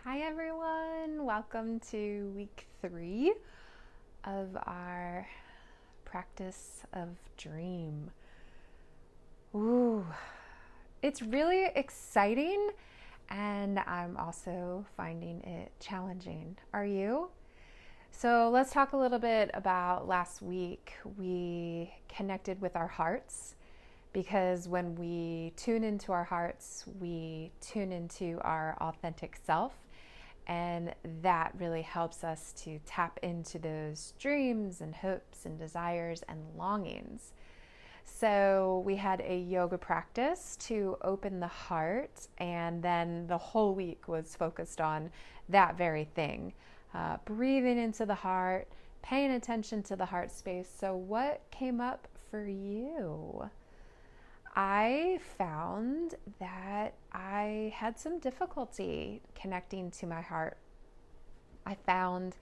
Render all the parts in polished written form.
Hi everyone, welcome to week 3 of our practice of dream. Ooh, it's really exciting and I'm also finding it challenging. Are you? So let's talk a little bit about last week. We connected with our hearts because when we tune into our hearts, we tune into our authentic self. And that really helps us to tap into those dreams and hopes and desires and longings. So we had a yoga practice to open the heart, and then the whole week was focused on that very thing. Breathing into the heart, paying attention to the heart space. So what came up for you? I found that I had some difficulty connecting to my heart. I found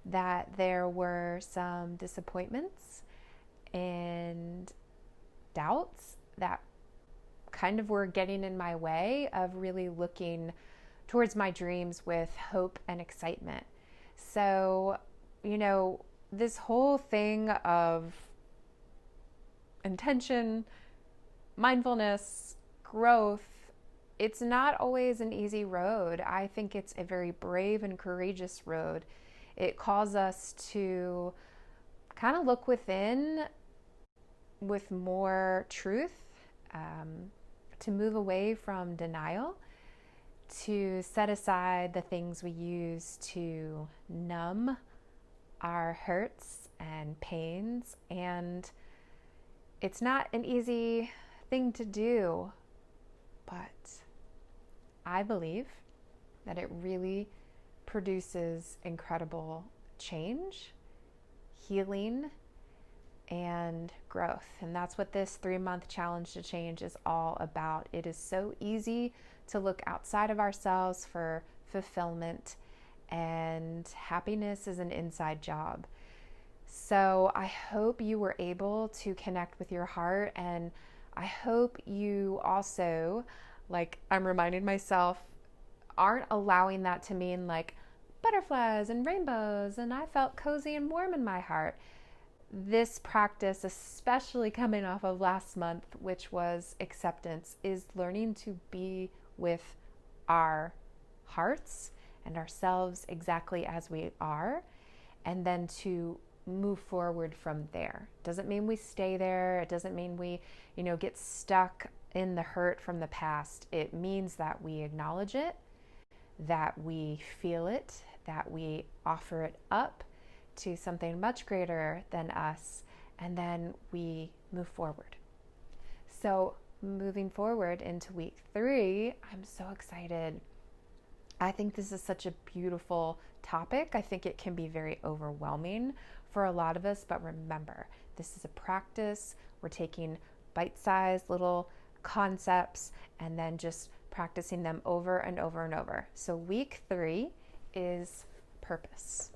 that there were some disappointments and doubts that kind of were getting in my way of really looking towards my dreams with hope and excitement. So, this whole thing of intention, mindfulness, growth, it's not always an easy road. I think it's a very brave and courageous road. It calls us to kind of look within with more truth, to move away from denial, to set aside the things we use to numb our hurts and pains. And it's not an easy thing to do, but I believe that it really produces incredible change, healing, and growth. And that's what this 3-month challenge to change is all about. It is so easy to look outside of ourselves for fulfillment, and happiness is an inside job. So I hope you were able to connect with your heart, and I hope you also, like I'm reminding myself, aren't allowing that to mean like butterflies and rainbows and I felt cozy and warm in my heart. This practice, especially coming off of last month, which was acceptance, is learning to be with our hearts and ourselves exactly as we are, and then to move forward from there. Doesn't mean we stay there. It doesn't mean we, get stuck in the hurt from the past. It means that we acknowledge it, that we feel it, that we offer it up to something much greater than us, and then we move forward. So moving forward into week 3, I'm so excited. I think this is such a beautiful topic. I think it can be very overwhelming for a lot of us, but remember, this is a practice. We're taking bite-sized little concepts and then just practicing them over and over and over. So week 3 is purpose.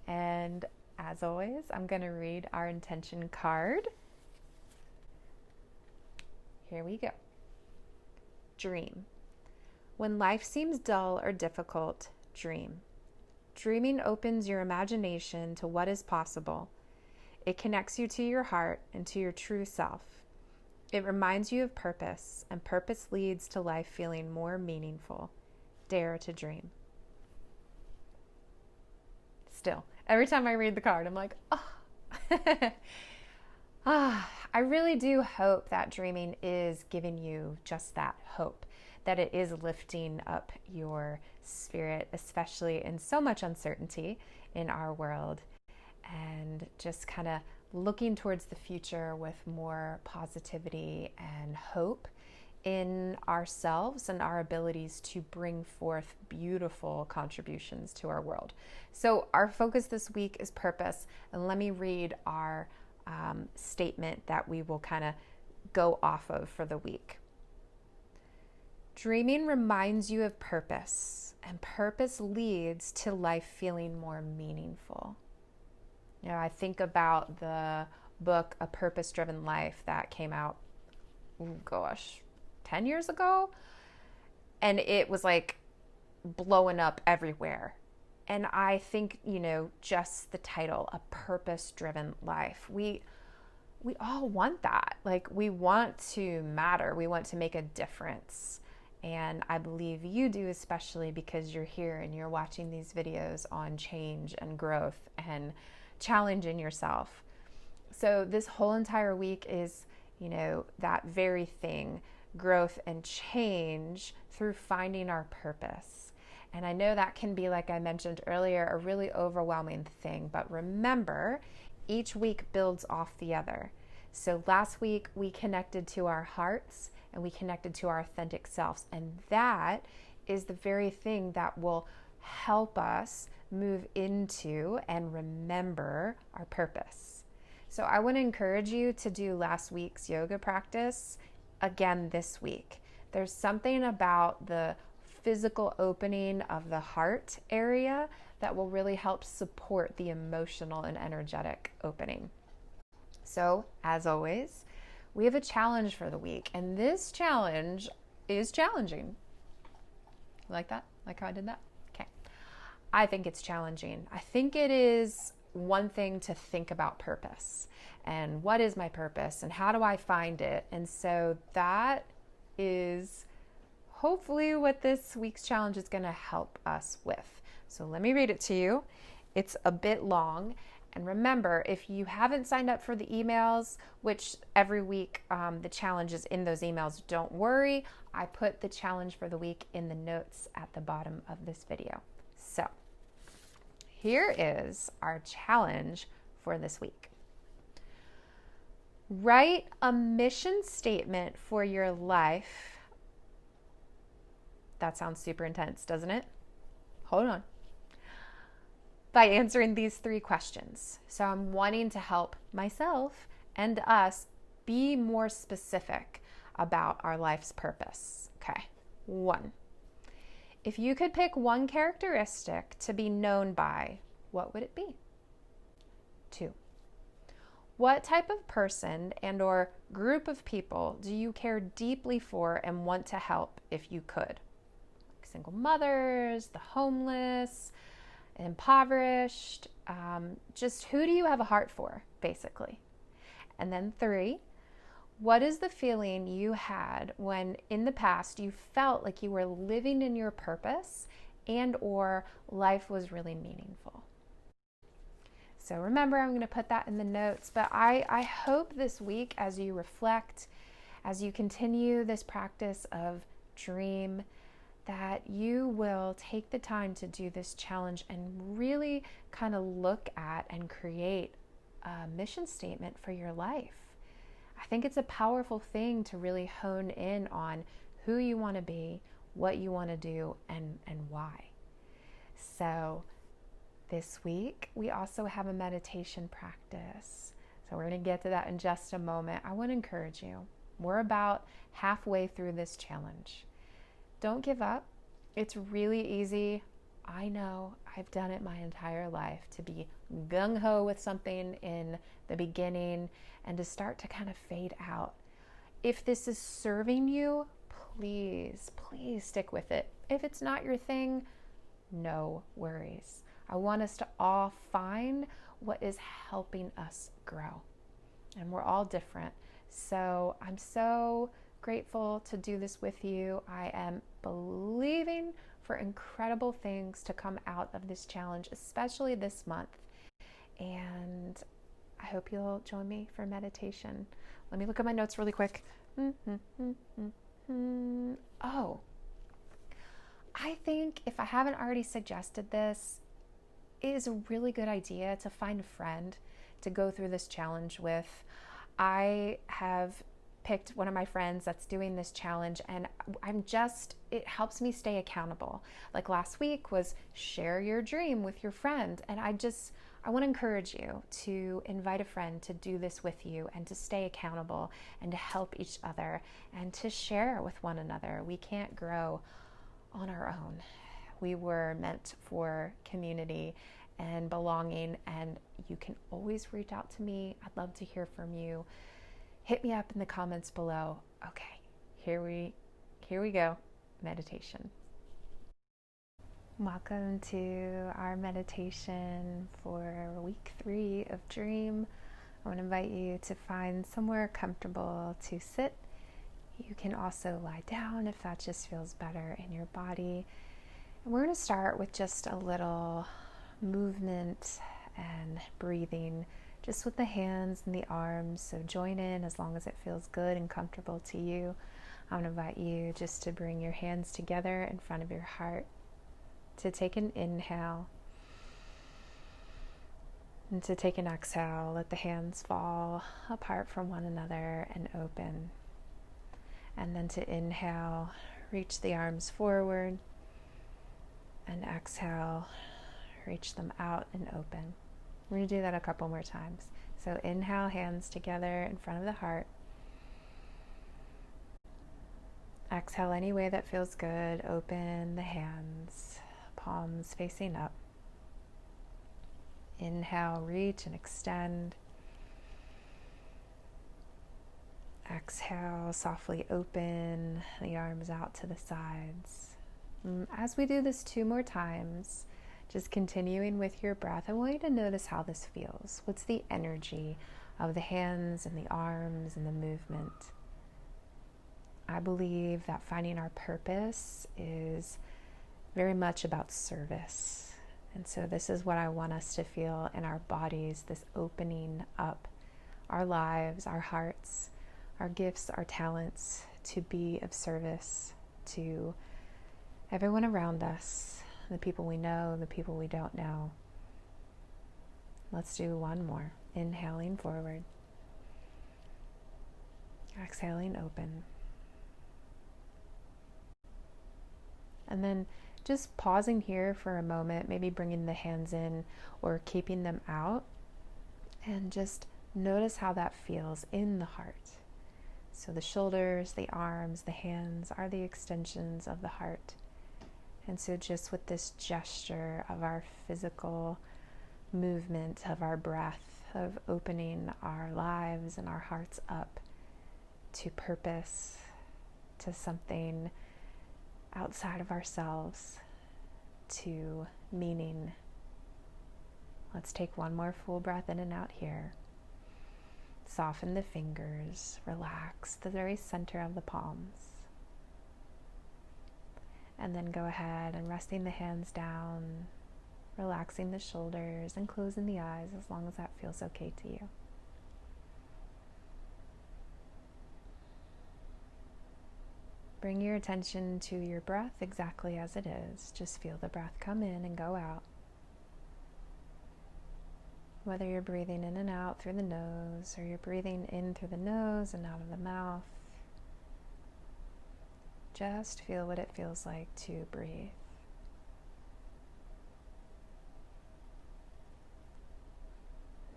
And as always, I'm going to read our intention card. Here we go. Dream. When life seems dull or difficult, dream. Dreaming opens your imagination to what is possible. It connects you to your heart and to your true self. It reminds you of purpose, and purpose leads to life feeling more meaningful. Dare to dream. Still, every time I read the card, I'm like, I really do hope that dreaming is giving you just that hope, that it is lifting up your spirit, especially in so much uncertainty in our world, and just kind of looking towards the future with more positivity and hope in ourselves and our abilities to bring forth beautiful contributions to our world. So our focus this week is purpose, and let me read our statement that we will kind of go off of for the week. Dreaming reminds you of purpose, and purpose leads to life feeling more meaningful. I think about the book A Purpose-Driven Life that came out, 10 years ago. And it was like blowing up everywhere. And I think, just the title, A Purpose-Driven Life. We all want that. Like, we want to matter. We want to make a difference. And I believe you do, especially because you're here and you're watching these videos on change and growth and challenging yourself. So this whole entire week is, that very thing, growth and change through finding our purpose. And I know that can be, like I mentioned earlier, a really overwhelming thing. But remember, each week builds off the other. So last week we connected to our hearts and we connected to our authentic selves. And that is the very thing that will help us move into and remember our purpose. So I want to encourage you to do last week's yoga practice again this week. There's something about the physical opening of the heart area that will really help support the emotional and energetic opening. So, as always, we have a challenge for the week, and this challenge is challenging. You like that? Like how I did that? Okay. I think it's challenging. I think it is one thing to think about purpose and what is my purpose and how do I find it. And so that is hopefully what this week's challenge is going to help us with. So let me read it to you. It's a bit long. And remember, if you haven't signed up for the emails, which every week the challenge is in those emails, don't worry. I put the challenge for the week in the notes at the bottom of this video. So here is our challenge for this week. Write a mission statement for your life. That sounds super intense, doesn't it? Hold on. By answering these 3 questions. So I'm wanting to help myself and us be more specific about our life's purpose. Okay. 1. If you could pick one characteristic to be known by, what would it be? 2. What type of person and or group of people do you care deeply for and want to help if you could? Like single mothers, the homeless, impoverished, just who do you have a heart for, basically? And then 3, what is the feeling you had when in the past you felt like you were living in your purpose and or life was really meaningful? So remember, I'm going to put that in the notes, but I hope this week as you reflect, as you continue this practice of dream, that you will take the time to do this challenge and really kind of look at and create a mission statement for your life. I think it's a powerful thing to really hone in on who you want to be, what you want to do, and why. So this week, we also have a meditation practice. So we're going to get to that in just a moment. I want to encourage you. We're about halfway through this challenge. Don't give up. It's really easy. I know I've done it my entire life to be gung-ho with something in the beginning and to start to kind of fade out. If this is serving you, please stick with it. If it's not your thing, no worries. I want us to all find what is helping us grow. And we're all different. So I'm so grateful to do this with you. I am believing for incredible things to come out of this challenge, especially this month. And I hope you'll join me for meditation. Let me look at my notes really quick. Oh, I think if I haven't already suggested this, it is a really good idea to find a friend to go through this challenge with. I have picked one of my friends that's doing this challenge, and it helps me stay accountable. Like last week was share your dream with your friend, and I want to encourage you to invite a friend to do this with you and to stay accountable and to help each other and to share with one another. We can't grow on our own. We were meant for community and belonging, and you can always reach out to me. I'd love to hear from you. Hit me up in the comments below. Okay, here we go. Meditation. Welcome to our meditation for week 3 of Dream. I want to invite you to find somewhere comfortable to sit. You can also lie down if that just feels better in your body. And we're going to start with just a little movement and breathing, just with the hands and the arms. So join in as long as it feels good and comfortable to you. I want to invite you just to bring your hands together in front of your heart, to take an inhale, and to take an exhale. Let the hands fall apart from one another and open. And then to inhale, reach the arms forward, and exhale, reach them out and open. We're going to do that a couple more times. So inhale, hands together in front of the heart. Exhale any way that feels good. Open the hands, palms facing up. Inhale, reach and extend. Exhale, softly open the arms out to the sides. As we do this 2 more times, just continuing with your breath, I want you to notice how this feels. What's the energy of the hands and the arms and the movement? I believe that finding our purpose is very much about service. And so this is what I want us to feel in our bodies, this opening up our lives, our hearts, our gifts, our talents, to be of service to everyone around us, the people we know, the people we don't know. Let's do one more. Inhaling forward. Exhaling open. And then just pausing here for a moment, maybe bringing the hands in or keeping them out, and just notice how that feels in the heart. So the shoulders, the arms, the hands are the extensions of the heart. And so just with this gesture of our physical movement, of our breath, of opening our lives and our hearts up to purpose, to something outside of ourselves, to meaning. Let's take one more full breath in and out here. Soften the fingers, relax the very center of the palms. And then go ahead and resting the hands down, relaxing the shoulders and closing the eyes as long as that feels okay to you. Bring your attention to your breath exactly as it is. Just feel the breath come in and go out. Whether you're breathing in and out through the nose, or you're breathing in through the nose and out of the mouth, just feel what it feels like to breathe.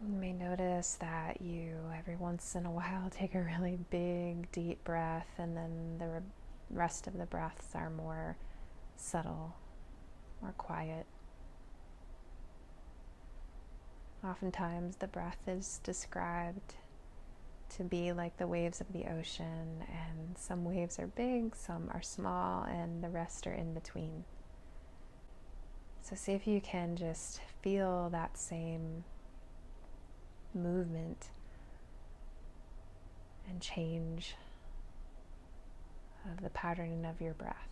You may notice that you, every once in a while, take a really big, deep breath, and then the rest of the breaths are more subtle, more quiet. Oftentimes the breath is described to be like the waves of the ocean, and some waves are big, some are small, and the rest are in between. So see if you can just feel that same movement and change of the patterning of your breath.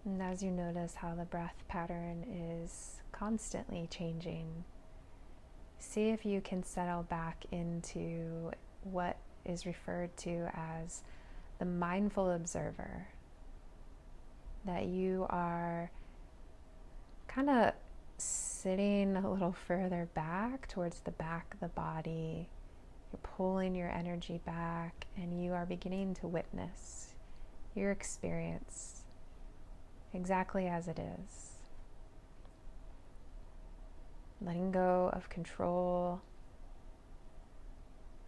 And as you notice how the breath pattern is constantly changing, see if you can settle back into what is referred to as the mindful observer. That you are kind of sitting a little further back towards the back of the body. You're pulling your energy back, and you are beginning to witness your experience exactly as it is. Letting go of control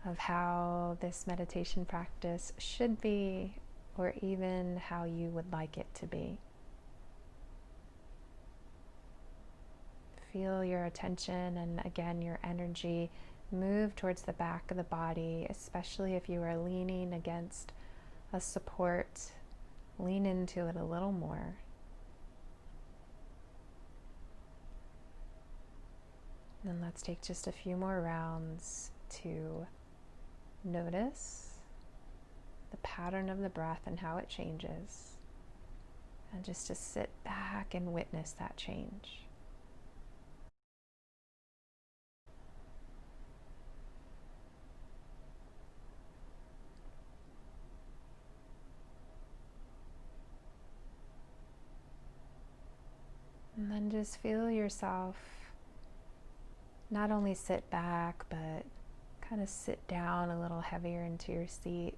of how this meditation practice should be, or even how you would like it to be. Feel your attention and again your energy Move towards the back of the body, especially if you are leaning against a support. Lean into it a little more. And let's take just a few more rounds to notice the pattern of the breath and how it changes. And just to sit back and witness that change. And then just feel yourself not only sit back, but kind of sit down a little heavier into your seat.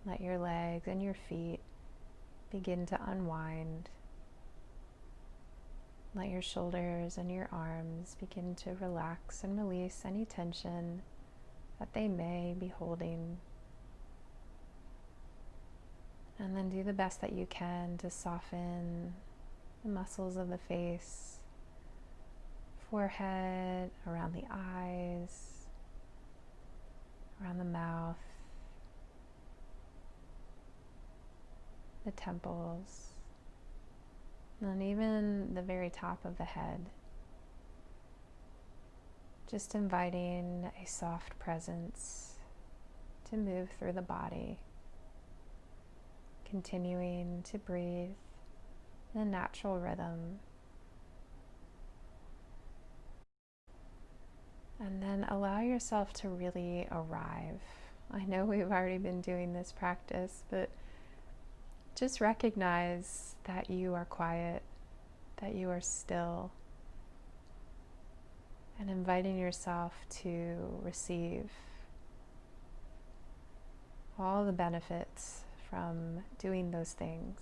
Let your legs and your feet begin to unwind. Let your shoulders and your arms begin to relax and release any tension that they may be holding. And then do the best that you can to soften the muscles of the face, forehead, around the eyes, around the mouth, the temples, and even the very top of the head. Just inviting a soft presence to move through the body, continuing to breathe in a natural rhythm. And then allow yourself to really arrive. I know we've already been doing this practice, but just recognize that you are quiet, that you are still, and inviting yourself to receive all the benefits from doing those things.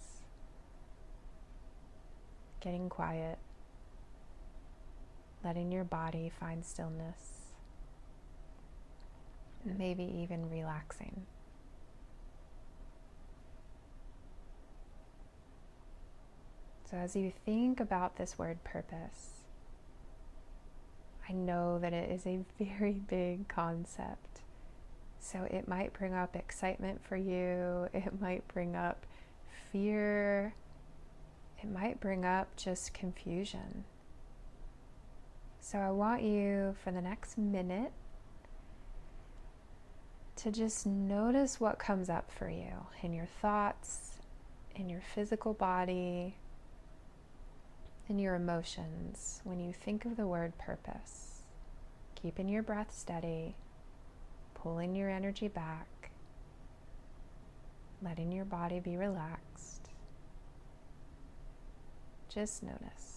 Getting quiet, letting your body find stillness, and maybe even relaxing. So as you think about this word purpose, I know that it is a very big concept. So it might bring up excitement for you, it might bring up fear, it might bring up just confusion. So I want you for the next minute to just notice what comes up for you in your thoughts, in your physical body, in your emotions when you think of the word purpose. Keeping your breath steady, pulling your energy back, letting your body be relaxed. Just notice.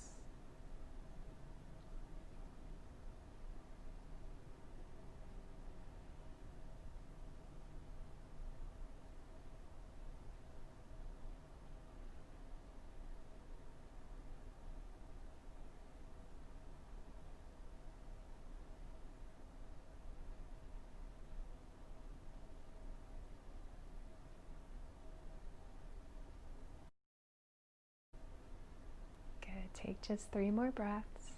Good. Take just 3 more breaths.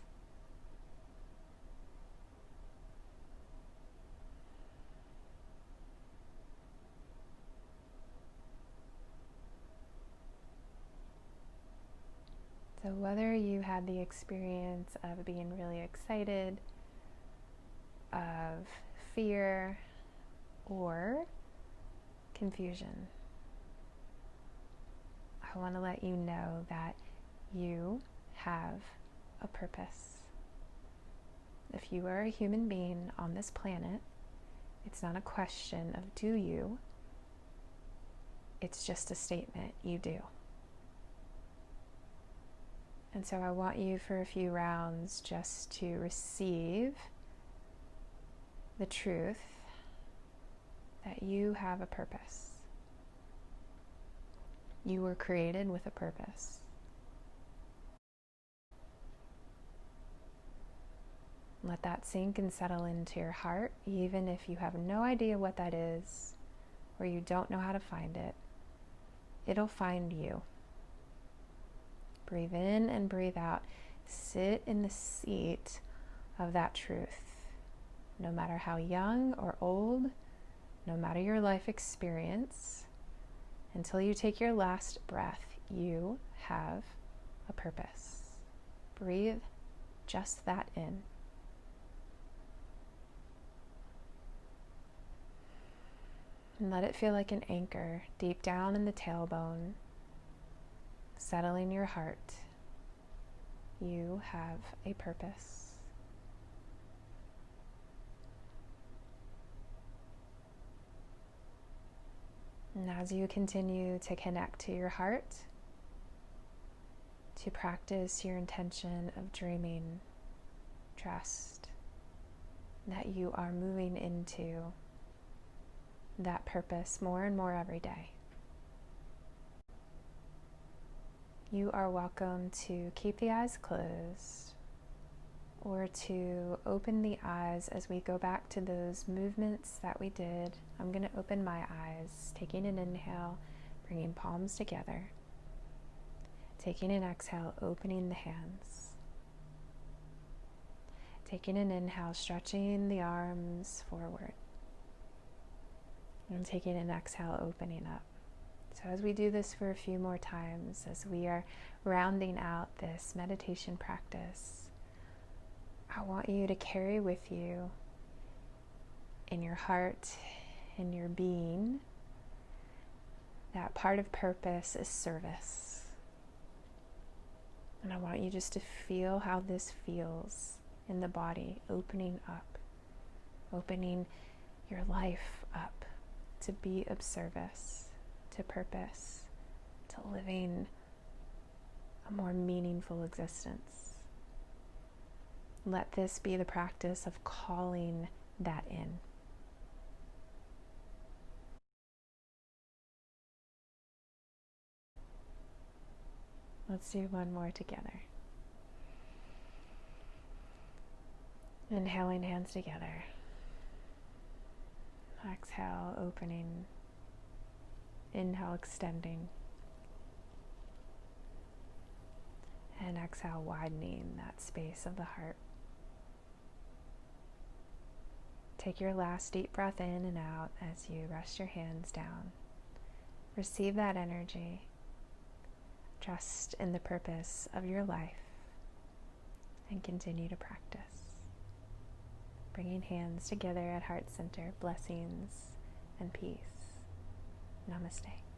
So whether you had the experience of being really excited, of fear, or confusion, I want to let you know that you have a purpose. If you are a human being on this planet, it's not a question of do you, it's just a statement, you do. And so I want you for a few rounds just to receive the truth that you have a purpose. You were created with a purpose. Let that sink and settle into your heart, even if you have no idea what that is, or you don't know how to find it. It'll find you. Breathe in and breathe out. Sit in the seat of that truth. no matter how young or old, no matter your life experience, until you take your last breath, you have a purpose. Breathe just that in. And let it feel like an anchor deep down in the tailbone, settling your heart. You have a purpose. And as you continue to connect to your heart, to practice your intention of dreaming, trust that you are moving into that purpose more and more every day. You are welcome to keep the eyes closed or to open the eyes as we go back to those movements that we did. I'm going to open my eyes, taking an inhale, bringing palms together. Taking an exhale, opening the hands. Taking an inhale, stretching the arms forward. And taking an exhale, opening up. So as we do this for a few more times, as we are rounding out this meditation practice, I want you to carry with you in your heart, in your being, that part of purpose is service. And I want you just to feel how this feels in the body, opening up, opening your life up to be of service, to purpose, to living a more meaningful existence. Let this be the practice of calling that in. Let's do one more together. Inhaling, hands together. Exhale, opening. Inhale, extending. And exhale, widening that space of the heart. Take your last deep breath in and out as you rest your hands down. Receive that energy. Trust in the purpose of your life and continue to practice. Bringing hands together at heart center, blessings and peace. Namaste.